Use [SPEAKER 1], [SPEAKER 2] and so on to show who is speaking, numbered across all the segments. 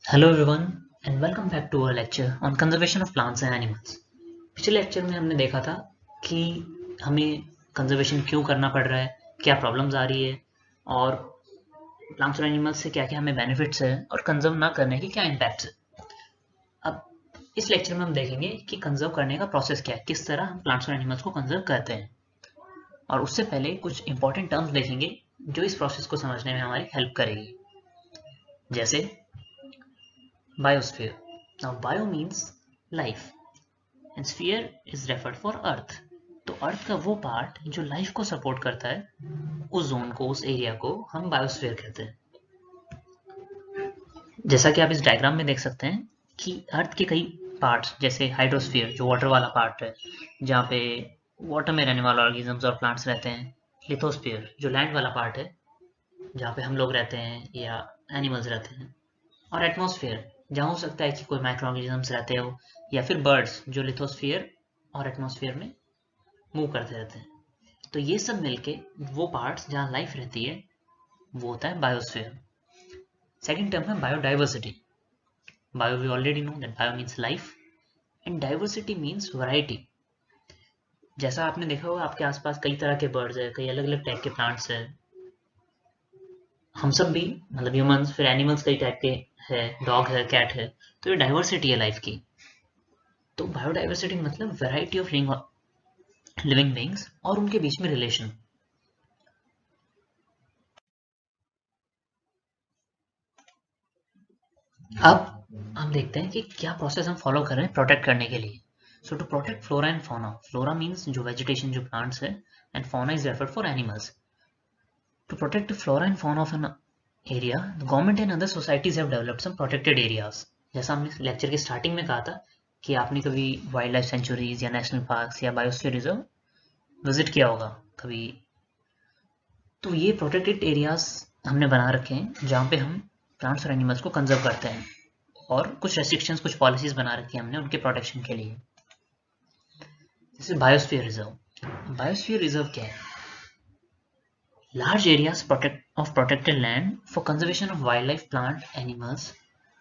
[SPEAKER 1] Hello everyone and welcome back to our lecture on conservation of plants and animals। पिछले lecture में हमने देखा था कि हमें कंजर्वेशन क्यों करना पड़ रहा है, क्या प्रॉब्लम्स आ रही है और प्लांट्स और एनिमल्स से क्या-क्या हमें बेनिफिट्स है और कंजर्व ना करने के क्या इम्पैक्ट्स है। अब इस लेक्चर में हम देखेंगे कि कंजर्व करने का प्रोसेस क्या है, किस तरह हम प्लांट्स और एनिमल्स को कंजर्व करते हैं और उससे पहले कुछ इंपॉर्टेंट टर्म्स देखेंगे जो इस प्रोसेस को समझने में हमारी हेल्प करेगी। जैसे biosphere. Now bio means life and sphere is referred for earth. तो अर्थ का वो पार्ट जो लाइफ को सपोर्ट करता है, उस जोन को, उस एरिया को हम बायोस्फीयर कहते हैं। जैसा कि आप इस डायग्राम में देख सकते हैं कि अर्थ के कई पार्ट्स, जैसे हाइड्रोस्फीयर जो वाटर वाला पार्ट है, जहाँ पे वाटर में रहने वाले ऑर्गेनिजम्स और प्लांट्स रहते हैं। लिथोस्फीयर जो लैंड वाला पार्ट है, जहाँ पे हम लोग रहते हैं या एनिमल्स रहते हैं। और एटमॉस्फेयर जहाँ हो सकता है कि कोई माइक्रो ऑर्गेनिजम्स रहते हो या फिर बर्ड्स जो लिथोस्फीयर और एटमॉस्फेयर में मूव करते रहते हैं। तो ये सब मिलके वो पार्ट्स जहाँ लाइफ रहती है वो होता है बायोस्फीयर। सेकंड टर्म है biodiversity. Bio we already know that bio means life and diversity means variety. जैसा आपने देखा होगा आपके आसपास कई तरह के बर्ड्स है, कई अलग अलग टाइप के प्लांट्स है। हम सब भी मतलब ह्यूमंस फिर एनिमल्स कई टाइप के है, डॉग है, कैट है। तो ये डाइवर्सिटी है लाइफ की। तो बायोडाइवर्सिटी मतलब वैरायटी ऑफ लिविंग बींग्स और उनके बीच में रिलेशन। अब हम देखते हैं कि क्या प्रोसेस हम फॉलो कर रहे हैं प्रोटेक्ट करने के लिए। So to protect flora and fauna, flora means जो वेजिटेशन जो प्लांट्स है and fauna is referred for animals. To protect flora and fauna of an area, the government and other societies have developed some protected areas. जैसा हमने lecture के starting में कहा था कि आपने कभी वाइल्ड लाइफ सेंचुरीज या नेशनल पार्क्स या बायोस्फीयर रिजर्व विजिट किया होगा कभी। तो ये प्रोटेक्टेड एरियाज हमने बना रखे हैं जहाँ पे हम प्लांट्स और एनिमल्स को कंजर्व करते हैं और कुछ रेस्ट्रिक्शंस, कुछ पॉलिसीज बना रखी है हमने उनके प्रोटेक्शन के लिए। जैसे बायोस्फीयर रिजर्व। बायोस्फीयर रिजर्व क्या है? Large areas of protected land for conservation of wild life, plant, animals,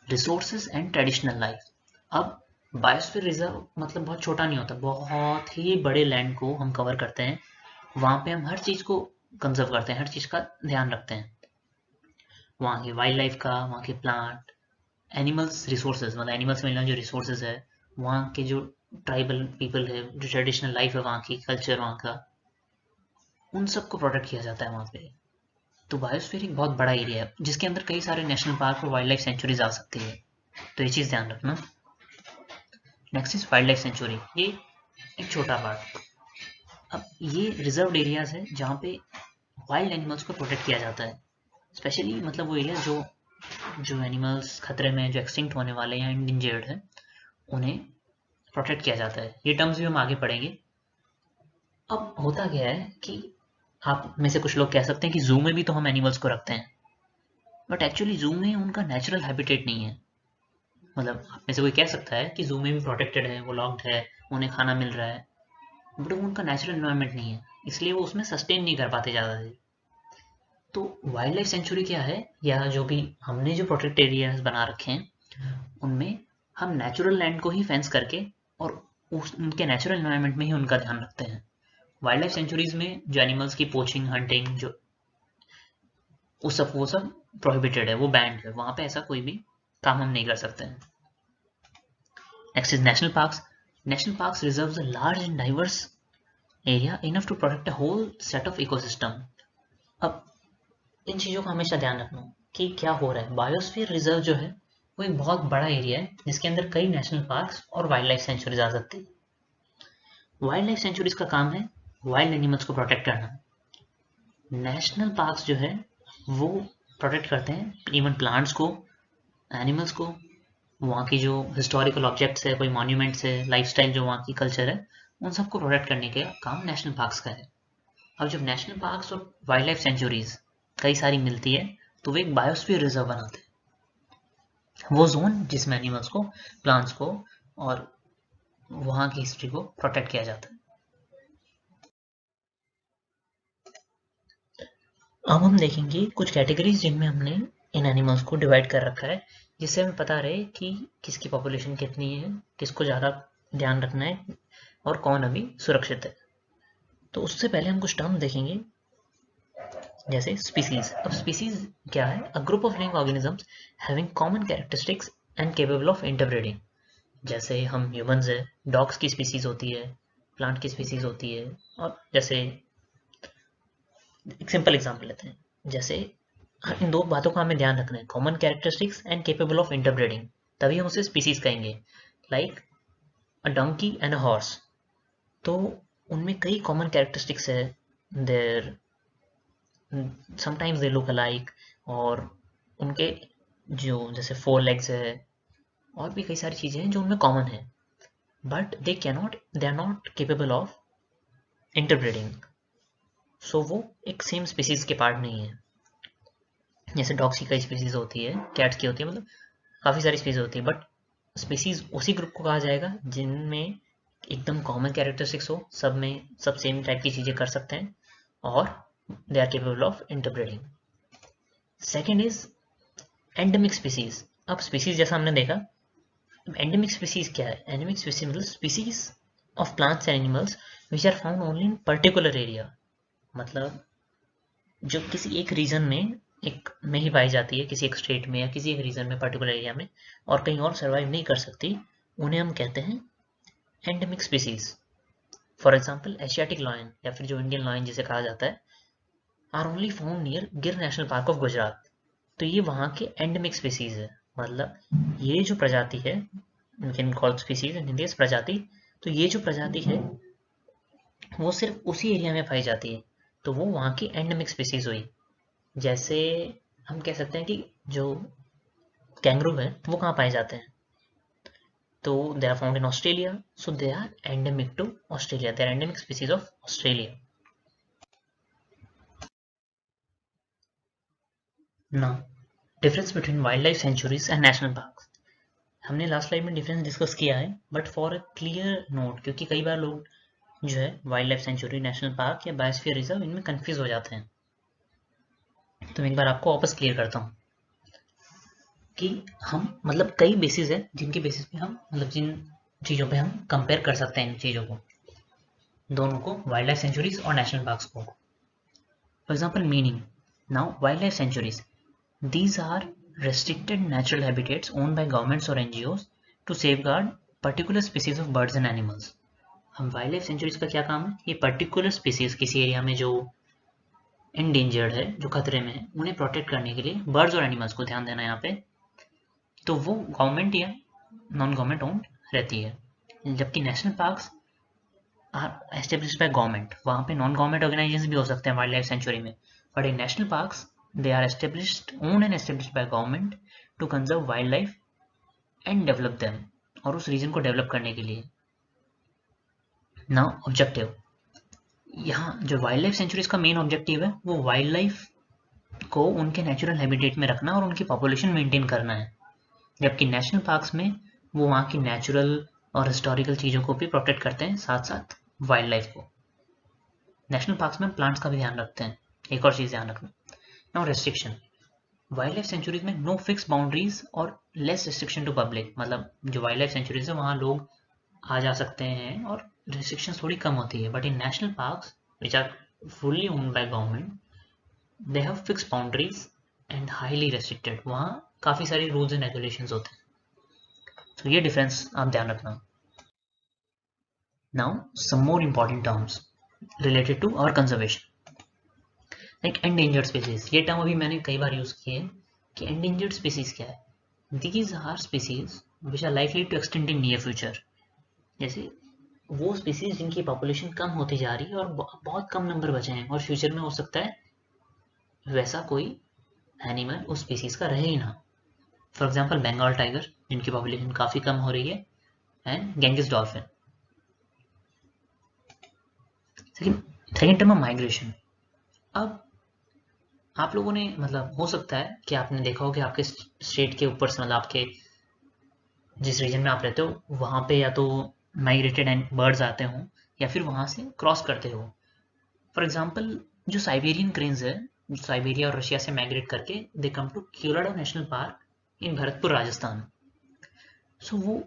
[SPEAKER 1] resources and traditional life. अब बायोस्फीयर रिजर्व मतलब बहुत छोटा नहीं होता, बहुत ही बड़े लैंड को हम कवर करते हैं। वहाँ पे हम हर चीज़ को कंजर्व करते हैं, हर चीज़ का ध्यान रखते हैं। वहाँ की वाइल्ड लाइफ का, वहाँ के प्लांट, एनिमल्स, रिसोर्सेज मतलब एनिमल्स मिलना जो रिसोर्सेज है, वहाँ के जो ट्राइबल पीपल है, जो ट्रेडिशनल लाइफ है वहाँ की, कल्चर वहाँ का, उन सबको प्रोटेक्ट किया जाता है वहाँ पे। तो बायोस्फीयर एक बहुत बड़ा एरिया है जिसके अंदर कई सारे नेशनल पार्क और वाइल्ड लाइफ सेंचुरीज आ सकती है। तो ये चीज़ ध्यान रखना। Next is wild life century. ये एक छोटा पार्ट। अब ये रिजर्व एरियाज है जहाँ पे वाइल्ड एनिमल्स को प्रोटेक्ट किया जाता है। स्पेशली मतलब वो एरिया जो जो एनिमल्स खतरे में, जो एक्सटिंक्ट होने वाले या इंडेंजर्ड है, उन्हें प्रोटेक्ट किया जाता है। ये टर्म्स भी हम आगे पढ़ेंगे। अब होता क्या है कि आप में से कुछ लोग कह सकते हैं कि जू में भी तो हम एनिमल्स को रखते हैं, बट एक्चुअली जू में उनका नेचुरल हैबिटेट नहीं है। मतलब आप में से कोई कह सकता है कि जू में भी प्रोटेक्टेड है, वो लॉक्ड है, उन्हें खाना मिल रहा है, बट वो उनका नेचुरल एनवायरनमेंट नहीं है, इसलिए वो उसमें सस्टेन नहीं कर पाते ज़्यादा देर। तो वाइल्ड लाइफ सेंचुरी क्या है, या जो भी हमने जो प्रोटेक्ट एरियाज बना रखे हैं उनमें हम नेचुरल लैंड को ही फेंस करके और उनके नेचुरल एनवायरनमेंट में ही उनका ध्यान रखते हैं। वाइल्ड लाइफ सेंचुरीज में जो एनिमल्स की पोचिंग, हंटिंग, जो वो सब प्रोहिबिटेड है, वो बैंड है, वहां पे ऐसा कोई भी काम हम नहीं कर सकते हैं। Next is national parks. National parks reserves a large and diverse area enough to protect a whole set of ecosystem. अब इन चीज़ों का हमेशा ध्यान रखना कि क्या हो रहा है। बायोस्फीयर रिजर्व जो है वो एक बहुत बड़ा एरिया है जिसके अंदर कई नेशनल पार्क्स और वाइल्ड लाइफ सेंचुरीज आ सकती है। वाइल्ड लाइफ सेंचुरीज का काम है वाइल्ड एनिमल्स को प्रोटेक्ट करना। नेशनल पार्क्स जो है वो प्रोटेक्ट करते हैं इवन प्लांट्स को, एनिमल्स को, वहाँ की जो हिस्टोरिकल ऑब्जेक्ट्स है, कोई मॉन्यूमेंट्स है, लाइफस्टाइल जो वहाँ की कल्चर है, उन सबको प्रोटेक्ट करने का काम नेशनल पार्क्स का है। अब जब नेशनल पार्क्स और वाइल्ड लाइफ सेंचुरीज कई सारी मिलती है तो वो एक बायोस्फीयर रिजर्व बनाते हैं, वो जोन जिसमें एनिमल्स को, प्लांट्स को और वहाँ की हिस्ट्री को प्रोटेक्ट किया जाता है। अब हम देखेंगे कुछ कैटेगरीज जिनमें हमने इन एनिमल्स को डिवाइड कर रखा है, जिससे हमें पता रहे कि किसकी पॉपुलेशन कितनी है, किसको ज़्यादा ध्यान रखना है और कौन अभी सुरक्षित है। तो उससे पहले हम कुछ टर्म देखेंगे, जैसे स्पीसीज। अब स्पीसीज क्या है? A group of living organisms having common characteristics and capable of interbreeding. जैसे हम ह्यूमंस है, डॉग्स की स्पीसीज होती है, प्लांट की स्पीसीज होती है। और जैसे एक सिंपल एग्जांपल लेते हैं, जैसे इन दो बातों का हमें ध्यान रखना है, common characteristics and capable of interbreeding, तभी हम उसे स्पीसीज कहेंगे। Like a donkey and a horse, तो उनमें कई कॉमन कैरेक्टरिस्टिक्स है, there sometimes they look alike, और उनके जो जैसे 4 लेग्स है और भी कई सारी चीज़ें हैं जो उनमें कॉमन है, but they are not capable of interbreeding. So वो एक सेम स्पीसीज के पार्ट नहीं है। जैसे डॉग्स की कई स्पीसीज होती है, कैट्स की होती है, मतलब काफ़ी सारी स्पीसीज होती है, बट स्पीसीज उसी ग्रुप को कहा जाएगा जिनमें एकदम कॉमन कैरेक्टरिस्टिक्स हो, सब में सब सेम टाइप की चीज़ें कर सकते हैं और they are capable of interbreeding. Second is endemic species. अब स्पीसीज जैसा हमने देखा, एंडेमिक स्पीसीज क्या है? एंडेमिक स्पीसीज मतलब species of plants and animals which are found only in particular area, मतलब जो किसी एक रीजन में एक में ही पाई जाती है, किसी एक स्टेट में या किसी एक रीजन में पर्टिकुलर एरिया में, और कहीं और सर्वाइव नहीं कर सकती, उन्हें हम कहते हैं endemic species. For example Asiatic lion या फिर जो इंडियन लॉयन जिसे कहा जाता है, आर ओनली फाउंड नियर गिर नेशनल पार्क ऑफ गुजरात। तो ये वहाँ के एंडेमिक स्पीसीज है, मतलब ये जो प्रजाति है, can call species in Hindi प्रजाति, तो ये जो प्रजाति है वो सिर्फ उसी एरिया में पाई जाती है, तो वो वहाँ की एंडेमिक स्पीसीज हुई। जैसे हम कह सकते हैं कि जो कैंगरू है वो कहाँ पाए जाते हैं, तो they are found in Australia, so they are endemic to Australia, they are endemic species of Australia. Now difference between wild life sanctuaries and national park. हमने लास्ट स्लाइड में डिफरेंस डिस्कस किया है, but for a clear note, क्योंकि कई बार लोग जो है wild life sanctuary, national park या बायोस्फीयर रिजर्व इनमें कंफ्यूज हो जाते हैं, तो मैं एक बार आपको वापस क्लियर करता हूँ कि हम मतलब कई बेसिस है जिनके बेसिस पे हम मतलब जिन चीज़ों पे हम कंपेयर कर सकते हैं इन चीज़ों को, दोनों को, वाइल्ड लाइफ सेंचुरीज और नेशनल पार्क्स को। For example meaning, now wild life centuries, these are restricted natural habitats owned by governments or NGOs to safeguard particular species of birds and animals। हम वाइल्ड लाइफ सेंचुरीज का क्या काम है? ये particular species किसी area में जो endangered है, जो खतरे में है, उन्हें प्रोटेक्ट करने के लिए बर्ड्स और एनिमल्स को ध्यान देना है यहाँ पे, तो वो गवर्नमेंट या नॉन गवर्नमेंट ओन्ड रहती है। जबकि national parks are established by government, वहाँ पे नॉन गवर्नमेंट ऑर्गेनाइजेशन भी हो सकते हैं वाइल्ड लाइफ सेंचुरी में, but in national parks they are established, owned and established by government to conserve wildlife and develop them, और उस रीजन को डेवलप करने के लिए। नाउ ऑब्जेक्टिव, यहाँ जो वाइल्ड लाइफ सेंचुरीज का मेन ऑब्जेक्टिव है वो वाइल्ड लाइफ को उनके नेचुरल हैबिटेट में रखना और उनकी पॉपुलेशन मेंटेन करना है, जबकि नेशनल पार्क्स में वो वहाँ की नेचुरल और हिस्टोरिकल चीज़ों को भी प्रोटेक्ट करते हैं, साथ साथ वाइल्ड लाइफ को। नेशनल पार्क्स में प्लांट्स का भी ध्यान रखते हैं। एक और चीज़ ध्यान रखना, now restriction, wild life centuries में नो फिक्स बाउंड्रीज और लेस रिस्ट्रिक्शन टू पब्लिक, मतलब जो वाइल्ड लाइफ सेंचुरीज है वहाँ लोग आ जा सकते हैं और रिस्ट्रिक्शन थोड़ी कम होती है, but in national parks which are fully owned by government they have fix boundaries and highly restricted, वहाँ काफ़ी सारी रूल्स एंड रेगुलेशंस होते हैं। तो ये डिफरेंस आप ध्यान रखना। Now some more important terms related to our conservation, like endangered species. ये टर्म अभी मैंने कई बार यूज़ किए हैं कि एंडेंजर्ड स्पीसीज क्या है। These are species which are likely to extinct in near future। जैसे वो स्पीसीज जिनकी पॉपुलेशन कम होती जा रही है और बहुत कम नंबर बचे हैं, और फ्यूचर में हो सकता है वैसा कोई एनिमल उस स्पीसीज का रहे ही ना। फॉर एग्जाम्पल बंगाल टाइगर जिनकी पॉपुलेशन काफ़ी कम हो रही है, and Ganges dolphin. Second term migration. अब आप लोगों ने मतलब हो सकता है कि आपने देखा हो कि आपके स्टेट के ऊपर से, मतलब आपके जिस रीजन में आप रहते हो वहाँ पे या तो माइग्रेटेड एंड बर्ड्स आते हों या फिर वहाँ से क्रॉस करते हो। फॉर एग्जांपल जो साइबेरियन क्रेन्स है साइबेरिया और रशिया से माइग्रेट करके they come to Keoladeo national park in Bharatpur Rajasthan. So वो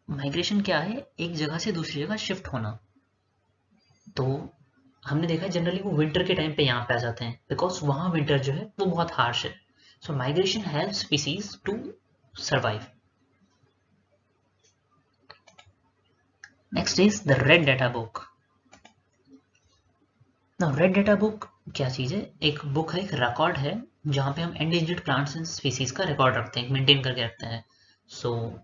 [SPEAKER 1] माइग्रेशन क्या है, एक जगह से दूसरी जगह शिफ्ट होना। तो हमने देखा जनरली वो विंटर के टाइम पे यहाँ पे आ जाते हैं बिकॉज वहाँ विंटर जो है वो बहुत हार्श है। So migration help species to survive. Next is the red data book. Now red data book क्या चीज़ है, एक बुक है, एक रिकॉर्ड है जहाँ पे हम एंडेंजर्ड प्लांट्स एंड स्पीसीज का रिकॉर्ड रखते हैं, मेंटेन करके रखते हैं। So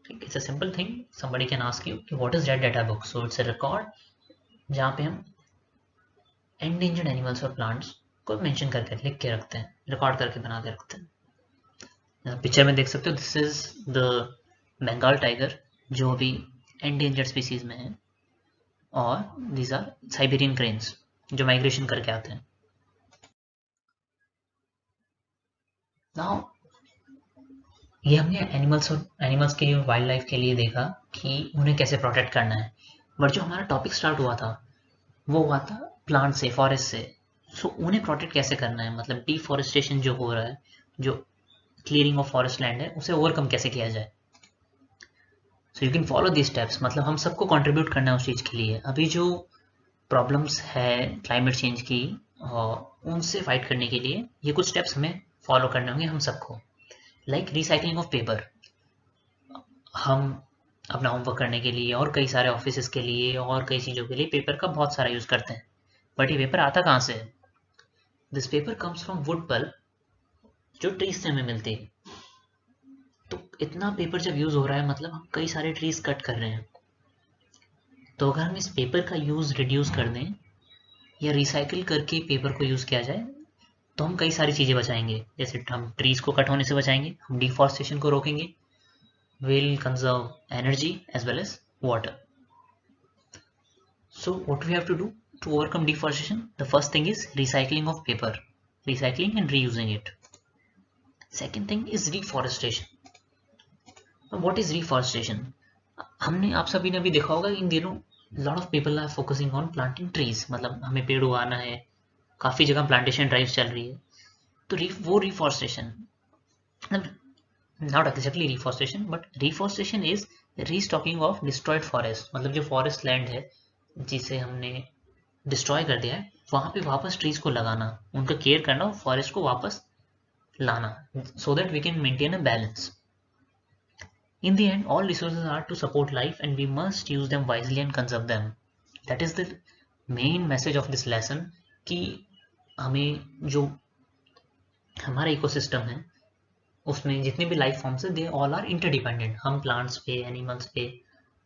[SPEAKER 1] it's a simple thing, somebody can ask you कि what is red data book? So it's a record जहाँ पे हम एंडेंजर्ड एनिमल्स और प्लांट्स को मेंशन करके लिख के रखते हैं, रिकॉर्ड करके बना के रखते हैं। पिक्चर में देख सकते हो, this is the Bengal tiger जो अभी एंडेंजर्ड स्पीसीज में है, और दीज आर साइबेरियन क्रेन्स जो माइग्रेशन करके आते हैं। नाउ ये हमने एनिमल्स के लिए, वाइल्ड लाइफ के लिए देखा कि उन्हें कैसे प्रोटेक्ट करना है। बट जो हमारा टॉपिक स्टार्ट हुआ था वो हुआ था प्लांट से, फॉरेस्ट से। सो उन्हें प्रोटेक्ट कैसे करना है, मतलब डिफॉरेस्टेशन जो हो रहा है, जो क्लियरिंग ऑफ फॉरेस्ट लैंड है, उसे ओवरकम कैसे किया जाए। So you can follow the steps, मतलब हम सबको कंट्रीब्यूट करना है उस चीज़ के लिए। अभी जो प्रॉब्लम्स है क्लाइमेट चेंज की, उनसे फाइट करने के लिए ये कुछ स्टेप्स हमें फॉलो करने होंगे हम सबको। लाइक रिसाइकलिंग ऑफ पेपर, हम अपना होमवर्क करने के लिए और कई सारे ऑफिस के लिए और कई चीज़ों के लिए पेपर का बहुत सारा यूज़ करते हैं। बट ये पेपर आता कहाँ से है? This paper comes from wood pulp जो ट्रीज से हमें मिलती है। तो इतना पेपर जब यूज़ हो रहा है मतलब हम कई सारे ट्रीज कट कर रहे हैं। तो अगर हम इस पेपर का यूज़ रिड्यूस कर दें या रिसाइकिल करके पेपर को यूज़ किया जाए तो हम कई सारी चीज़ें बचाएंगे। जैसे हम ट्रीज को कट होने से बचाएंगे, हम डिफॉरेस्टेशन को रोकेंगे, will conserve energy as well as water. So what we have to do to overcome deforestation? The first thing is recycling of paper, recycling and reusing it. Second thing is reforestation. What is reforestation? हमने आप सभी ने अभी देखा होगा इन दिनों lot of people are focusing on planting trees, मतलब हमें पेड़ उगाना है, काफ़ी जगह प्लांटेशन ड्राइव चल रही है। तो वो reforestation, not exactly reforestation but reforestation is restocking of destroyed forest, मतलब जो फॉरेस्ट लैंड है जिसे हमने डिस्ट्रॉय कर दिया है वहां पे वापस ट्रीज को लगाना, उनका केयर करना और फॉरेस्ट को वापस लाना, so that we can maintain a balance. In the end, all resources are to support life and we must use them wisely and conserve them. That is the main message of this lesson कि हमें जो हमारा ecosystem है उसमें जितने भी life forms है they all are interdependent. हम प्लांट्स पे, एनिमल्स पे,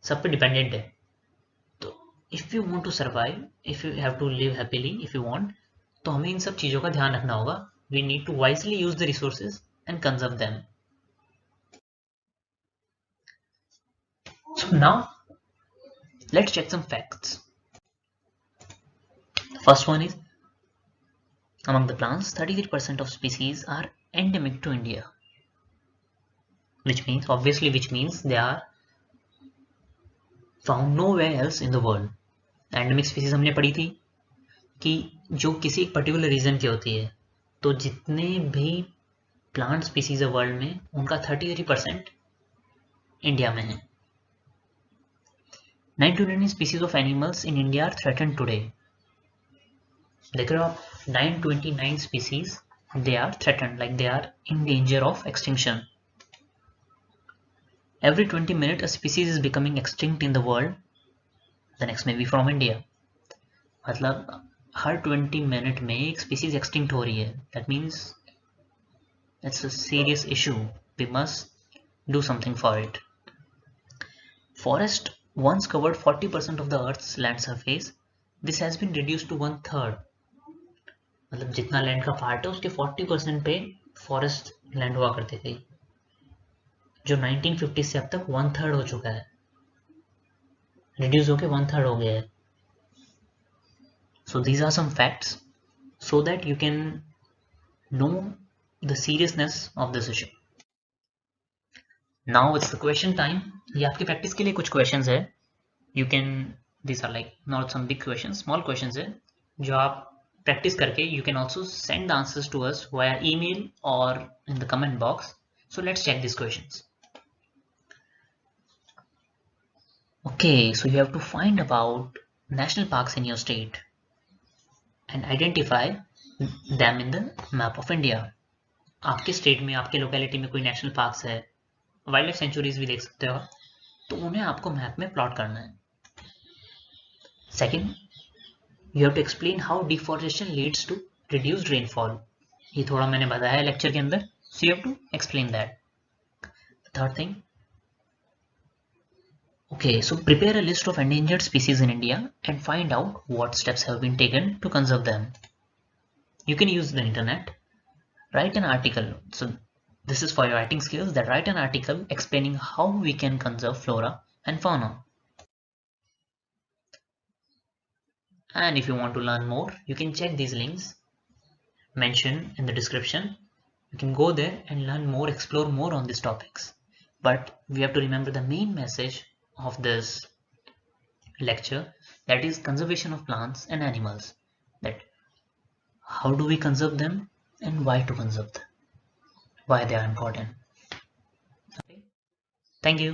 [SPEAKER 1] सब पे डिपेंडेंट है। तो if you want to survive, if you have to live happily, if you want, तो हमें इन सब चीज़ों का ध्यान रखना होगा। We need to wisely use the resources and conserve them. So now let's check some facts. First one is among the plants 33% of species are endemic to India, which means they are found nowhere else in the world. Endemic species हमने पढ़ी थी कि जो किसी एक particular reason की होती है। तो जितने भी प्लांट स्पीसीज है वर्ल्ड में उनका 33% इंडिया में है। 929 species of animals in India are threatened today. देख रहे हो आप, 929 species they are threatened, like they are in danger of extinction. Every 20 minutes a species is becoming extinct in the world, the next may be from India. मतलब हर 20 minute में एक species extinct हो रही है। That means it's a serious issue, we must do something for it. Forest once covered 40% of the earth's land surface. This has been reduced to 1/3. मतलब जितना land का part है उसके 40% पे फॉरेस्ट लैंड हुआ करते थे, जो 1950 से अब तक 1/3 हो चुका है, रिड्यूस होके 1/3 हो गया है। So these are some facts so that you can know the seriousness of this issue. Now it's the question time. ये आपकी प्रैक्टिस के लिए कुछ क्वेश्चंस है। You can, these are like not some big questions, small questions है जो आप practice करके you can also send the answers to us via email or in the comment box. So let's check these questions. Okay, so you have to find about national parks in your state and identify them in the map of India. आपके state में, आपके locality में कोई national parks है, wild life centuries भी देख सकते हो, तो उन्हें आपको मैप में प्लॉट करना है. Second, you have to explain how deforestation leads to reduced rainfall. ये थोड़ा मैंने बताया है लेक्चर के अंदर, so you have to explain that. Third thing, okay, so prepare a list of endangered species in India and find out what steps have been taken to conserve them. You can use the internet. Write an article. So this is for your writing skills, that write an article explaining how we can conserve flora and fauna. And if you want to learn more, you can check these links mentioned in the description. You can go there and learn more, explore more on these topics. But we have to remember the main message of this lecture, that is conservation of plants and animals. That how do we conserve them and why to conserve them, why they are important. Okay. Thank you.